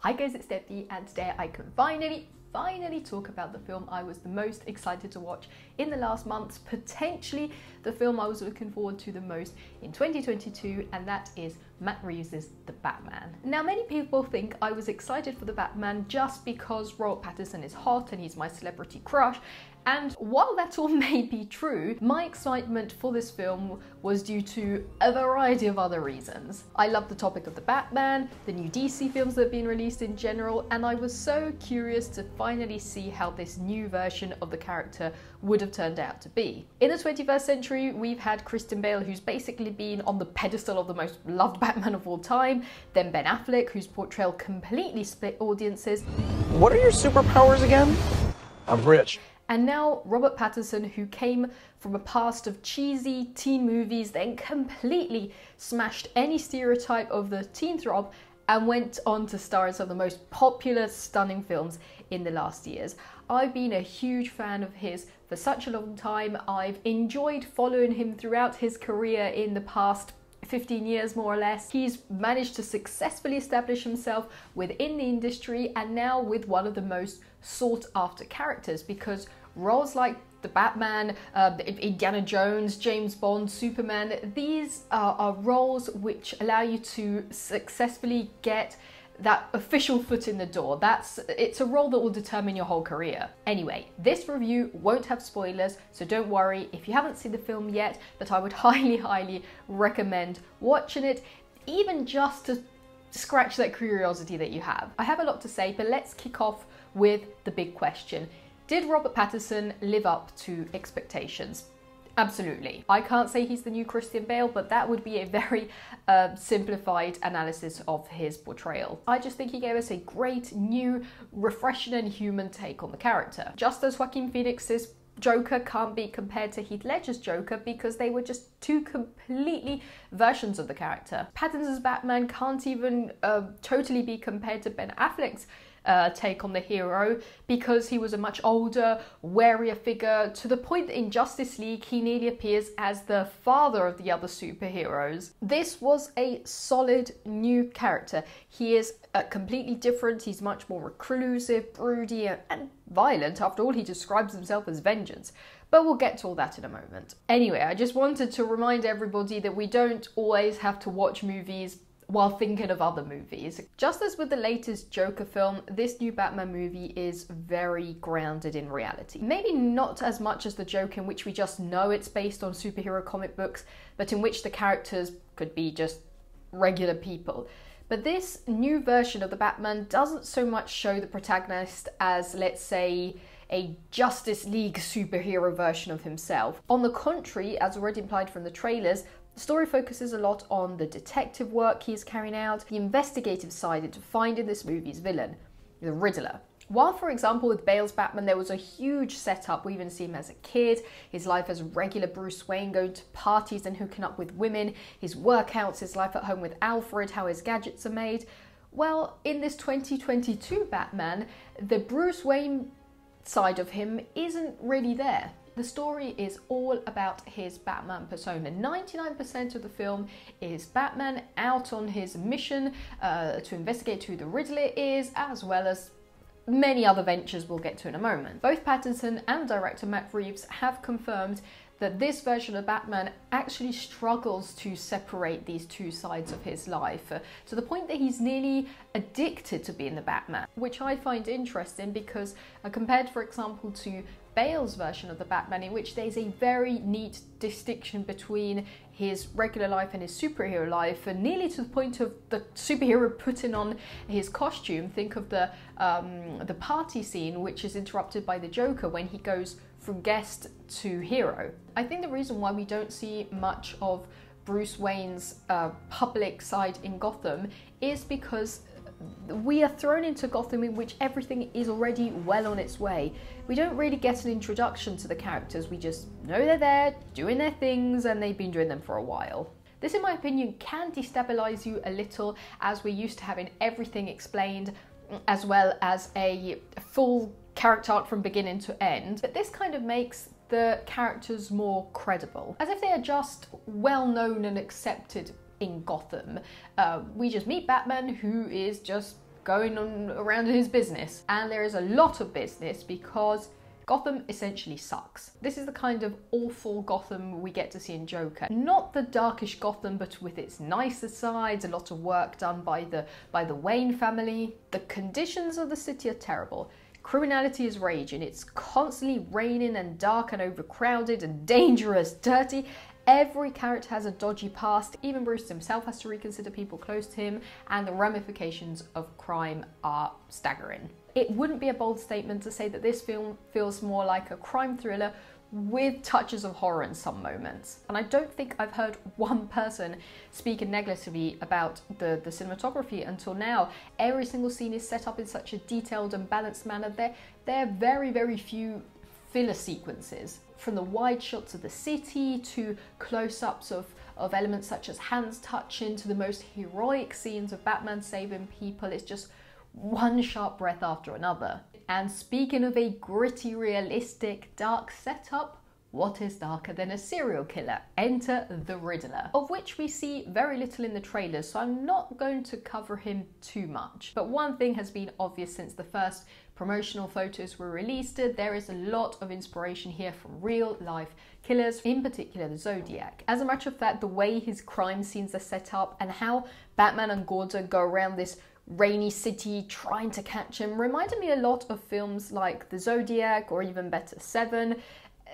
Hi guys, it's Debbie, and today I can finally talk about the film I was the most excited to watch in the last months, potentially the film I was looking forward to the most in 2022, and that is Matt Reeves' The Batman. Now, many people think I was excited for The Batman just because Robert Pattinson is hot and he's my celebrity crush. And while that all may be true, my excitement for this film was due to a variety of other reasons. I love the topic of the Batman, the new DC films that have been released in general, and I was so curious to finally see how this new version of the character would have turned out to be. In the 21st century, we've had Christian Bale, who's basically been on the pedestal of the most loved Batman of all time, then Ben Affleck, whose portrayal completely split audiences. What are your superpowers again? I'm rich. And now Robert Pattinson, who came from a past of cheesy teen movies, then completely smashed any stereotype of the teen throb and went on to star in some of the most popular, stunning films in the last years. I've been a huge fan of his for such a long time. I've enjoyed following him throughout his career in the past 15 years more or less. He's managed to successfully establish himself within the industry, and now with one of the most sought after characters, because roles like the Batman, Indiana Jones, James Bond, Superman, these are roles which allow you to successfully get that official foot in the door. It's a role that will determine your whole career. Anyway, this review won't have spoilers, so don't worry if you haven't seen the film yet, but I would highly recommend watching it, even just to scratch that curiosity that you have. I have a lot to say, but let's kick off with the big question. Did Robert Pattinson live up to expectations? Absolutely. I can't say he's the new Christian Bale, but that would be a very simplified analysis of his portrayal. I just think he gave us a great, new, refreshing and human take on the character. Just as Joaquin Phoenix's Joker can't be compared to Heath Ledger's Joker because they were just two completely versions of the character. Pattinson's Batman can't even totally be compared to Ben Affleck's take on the hero because he was a much older, warier figure, to the point that in Justice League he nearly appears as the father of the other superheroes. This was a solid new character. He is completely different. He's much more reclusive, broody, and violent. After all, he describes himself as vengeance. But we'll get to all that in a moment. Anyway, I just wanted to remind everybody that we don't always have to watch movies while thinking of other movies. Just as with the latest Joker film, this new Batman movie is very grounded in reality. Maybe not as much as the Joker, in which we just know it's based on superhero comic books, but in which the characters could be just regular people. But this new version of the Batman doesn't so much show the protagonist as, let's say, a Justice League superhero version of himself. On the contrary, as already implied from the trailers, the story focuses a lot on the detective work he is carrying out, the investigative side into finding this movie's villain, the Riddler. While, for example, with Bale's Batman, there was a huge setup. We even see him as a kid, his life as regular Bruce Wayne, going to parties and hooking up with women, his workouts, his life at home with Alfred, how his gadgets are made. Well, in this 2022 Batman, the Bruce Wayne side of him isn't really there. The story is all about his Batman persona. 99% of the film is Batman out on his mission to investigate who the Riddler is, as well as many other ventures we'll get to in a moment. Both Pattinson and director Matt Reeves have confirmed that this version of Batman actually struggles to separate these two sides of his life, to the point that he's nearly addicted to being the Batman, which I find interesting because compared, for example, to Bale's version of the Batman, in which there's a very neat distinction between his regular life and his superhero life, and nearly to the point of the superhero putting on his costume. Think of the party scene, which is interrupted by the Joker when he goes from guest to hero. I think the reason why we don't see much of Bruce Wayne's public side in Gotham is because we are thrown into Gotham in which everything is already well on its way. We don't really get an introduction to the characters. We just know they're there, doing their things, and they've been doing them for a while. This, in my opinion, can destabilize you a little, as we're used to having everything explained, as well as a full character arc from beginning to end. But this kind of makes the characters more credible, as if they are just well known and accepted in Gotham. We just meet Batman, who is just going on around his business. And there is a lot of business because Gotham essentially sucks. This is the kind of awful Gotham we get to see in Joker. Not the darkish Gotham, but with its nicer sides, a lot of work done by the Wayne family. The conditions of the city are terrible. Criminality is raging. It's constantly raining and dark and overcrowded and dangerous, dirty. Every character has a dodgy past. Even Bruce himself has to reconsider people close to him, and the ramifications of crime are staggering. It wouldn't be a bold statement to say that this film feels more like a crime thriller with touches of horror in some moments. And I don't think I've heard one person speak negatively about the cinematography until now. Every single scene is set up in such a detailed and balanced manner. There are very, very few filler sequences. From the wide shots of the city to close-ups of elements such as hands touching to the most heroic scenes of Batman saving people, it's just one sharp breath after another. And speaking of a gritty, realistic, dark setup, what is darker than a serial killer? Enter the Riddler, of which we see very little in the trailers, so I'm not going to cover him too much. But one thing has been obvious since the first promotional photos were released. There is a lot of inspiration here from real life killers, in particular the Zodiac. As a matter of fact, the way his crime scenes are set up and how Batman and Gordon go around this rainy city trying to catch him reminded me a lot of films like The Zodiac or even better, Seven.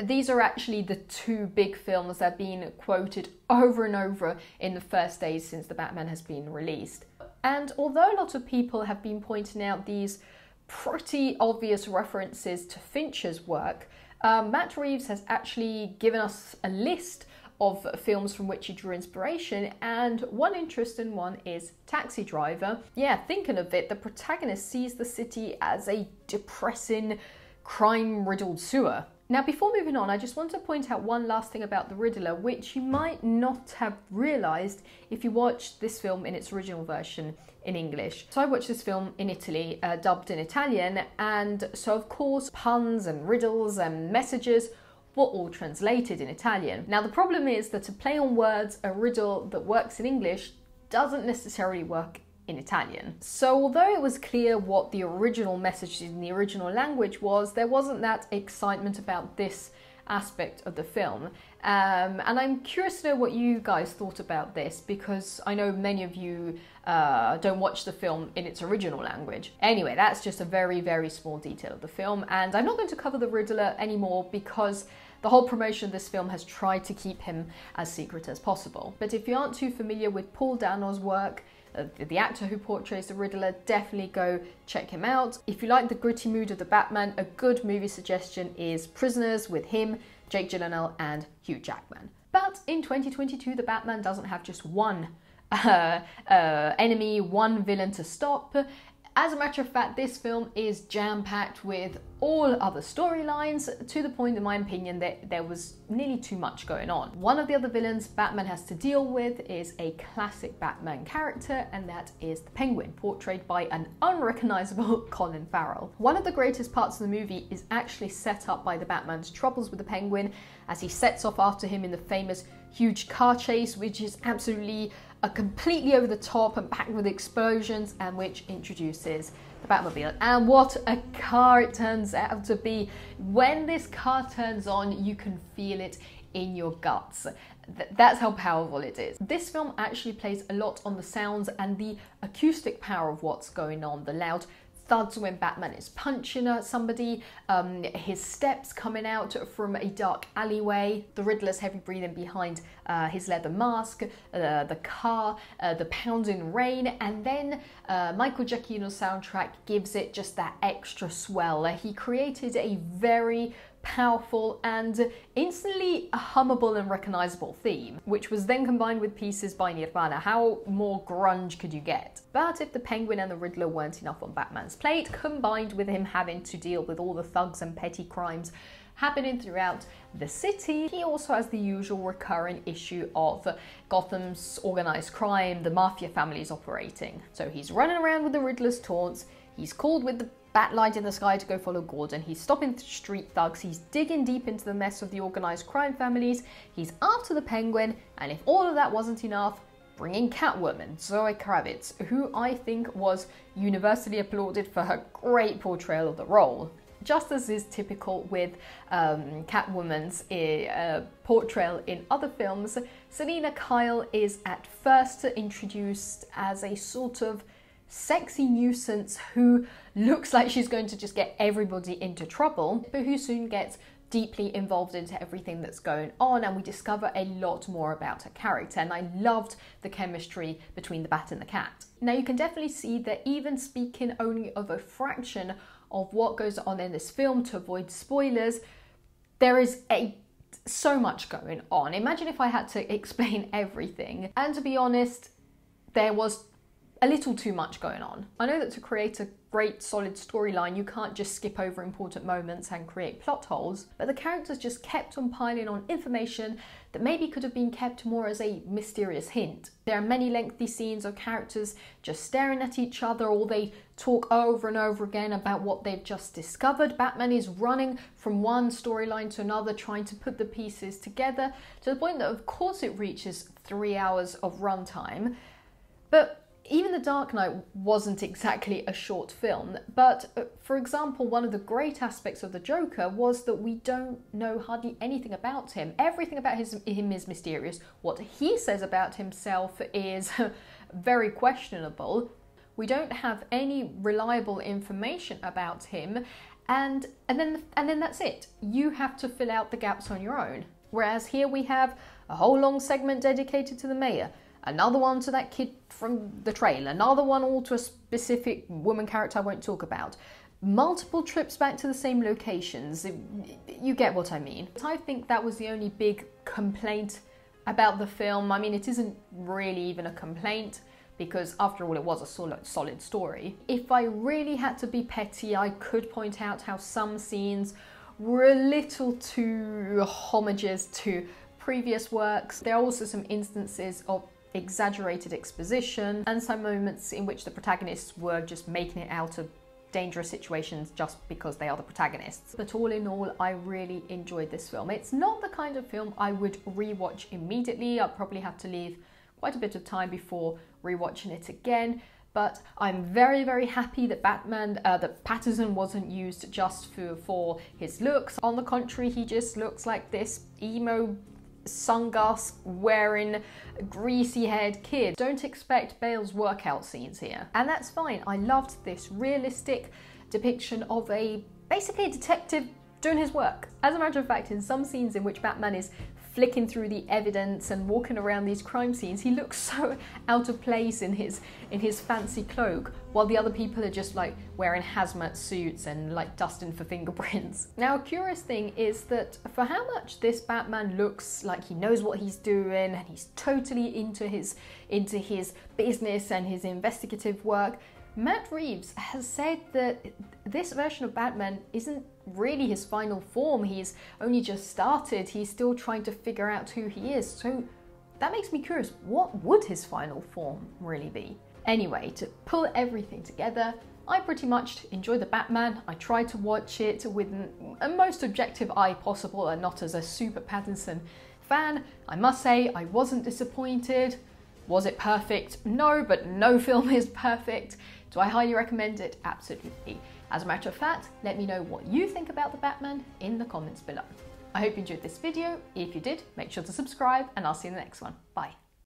These are actually the two big films that have been quoted over and over in the first days since the Batman has been released. And although a lot of people have been pointing out these pretty obvious references to Fincher's work, Matt Reeves has actually given us a list of films from which he drew inspiration, and one interesting one is Taxi Driver. Yeah, thinking of it, the protagonist sees the city as a depressing, crime-riddled sewer. Now, before moving on, I just want to point out one last thing about the Riddler, which you might not have realised if you watched this film in its original version in English. So I watched this film in Italy, dubbed in Italian, and so of course puns and riddles and messages were all translated in Italian. Now the problem is that to play on words a riddle that works in English doesn't necessarily work in Italian. So although it was clear what the original message in the original language was, there wasn't that excitement about this aspect of the film. And I'm curious to know what you guys thought about this, because I know many of you don't watch the film in its original language. Anyway, that's just a very, very small detail of the film, and I'm not going to cover the Riddler anymore because the whole promotion of this film has tried to keep him as secret as possible. But if you aren't too familiar with Paul Dano's work, the actor who portrays the Riddler, definitely go check him out. If you like the gritty mood of the Batman, a good movie suggestion is Prisoners with him, Jake Gyllenhaal and Hugh Jackman. But in 2022, the Batman doesn't have just one enemy, one villain to stop. As a matter of fact, this film is jam-packed with all other storylines, to the point, in my opinion, that there was nearly too much going on. One of the other villains Batman has to deal with is a classic Batman character, and that is the Penguin, portrayed by an unrecognizable Colin Farrell. One of the greatest parts of the movie is actually set up by the Batman's troubles with the Penguin, as he sets off after him in the famous huge car chase, which is absolutely completely over the top and packed with explosions, and which introduces the Batmobile. And what a car it turns out to be. When this car turns on, you can feel it in your guts. That's how powerful it is. This film actually plays a lot on the sounds and the acoustic power of what's going on. The loud thuds when Batman is punching somebody, his steps coming out from a dark alleyway, the Riddler's heavy breathing behind his leather mask, the car, the pounding rain, and then Michael Giacchino's soundtrack gives it just that extra swell. He created a very powerful and instantly hummable and recognizable theme, which was then combined with pieces by Nirvana. How more grunge could you get? But if the Penguin and the Riddler weren't enough on Batman's plate, combined with him having to deal with all the thugs and petty crimes happening throughout the city, he also has the usual recurring issue of Gotham's organized crime, the mafia families operating. So he's running around with the Riddler's taunts, he's called with the bat light in the sky to go follow Gordon, he's stopping street thugs, he's digging deep into the mess of the organised crime families, he's after the Penguin, and if all of that wasn't enough, bring in Catwoman, Zoe Kravitz, who I think was universally applauded for her great portrayal of the role. Just as is typical with Catwoman's portrayal in other films, Selina Kyle is at first introduced as a sort of sexy nuisance who looks like she's going to just get everybody into trouble, but who soon gets deeply involved into everything that's going on, and we discover a lot more about her character, and I loved the chemistry between the Bat and the Cat. Now you can definitely see that even speaking only of a fraction of what goes on in this film, to avoid spoilers, there is so much going on. Imagine if I had to explain everything, and to be honest, there was a little too much going on. I know that to create a great solid storyline you can't just skip over important moments and create plot holes, but the characters just kept on piling on information that maybe could have been kept more as a mysterious hint. There are many lengthy scenes of characters just staring at each other, or they talk over and over again about what they've just discovered. Batman is running from one storyline to another, trying to put the pieces together, to the point that of course it reaches 3 hours of runtime. But even The Dark Knight wasn't exactly a short film, but for example, one of the great aspects of the Joker was that we don't know hardly anything about him. Everything about him is mysterious. What he says about himself is very questionable. We don't have any reliable information about him, and then that's it. You have to fill out the gaps on your own. Whereas here we have a whole long segment dedicated to the mayor, another one to that kid from the trailer, another one all to a specific woman character I won't talk about, multiple trips back to the same locations. You get what I mean. I think that was the only big complaint about the film. I mean, it isn't really even a complaint, because after all it was a solid story. If I really had to be petty, I could point out how some scenes were a little too homagous to previous works. There are also some instances of exaggerated exposition and some moments in which the protagonists were just making it out of dangerous situations just because they are the protagonists. But all in all, I really enjoyed this film. It's not the kind of film I would rewatch immediately. I'll probably have to leave quite a bit of time before rewatching it again. But I'm very, very happy that that Pattinson wasn't used just for his looks. On the contrary, he just looks like this emo sunglass wearing greasy haired kid. Don't expect Bale's workout scenes here, and that's fine. I loved this realistic depiction of basically a detective doing his work. As a matter of fact, in some scenes in which Batman is flicking through the evidence and walking around these crime scenes, he looks so out of place in his fancy cloak, while the other people are just like wearing hazmat suits and like dusting for fingerprints. Now, a curious thing is that for how much this Batman looks like he knows what he's doing and he's totally into his business and his investigative work, Matt Reeves has said that this version of Batman isn't really his final form. He's only just started. He's still trying to figure out who he is. So that makes me curious, what would his final form really be? Anyway, to pull everything together, I pretty much enjoyed the Batman. I tried to watch it with a most objective eye possible and not as a super Pattinson fan. I must say, I wasn't disappointed. Was it perfect? No, but no film is perfect. Do I highly recommend it? Absolutely. As a matter of fact, let me know what you think about the Batman in the comments below. I hope you enjoyed this video. If you did, make sure to subscribe, and I'll see you in the next one. Bye.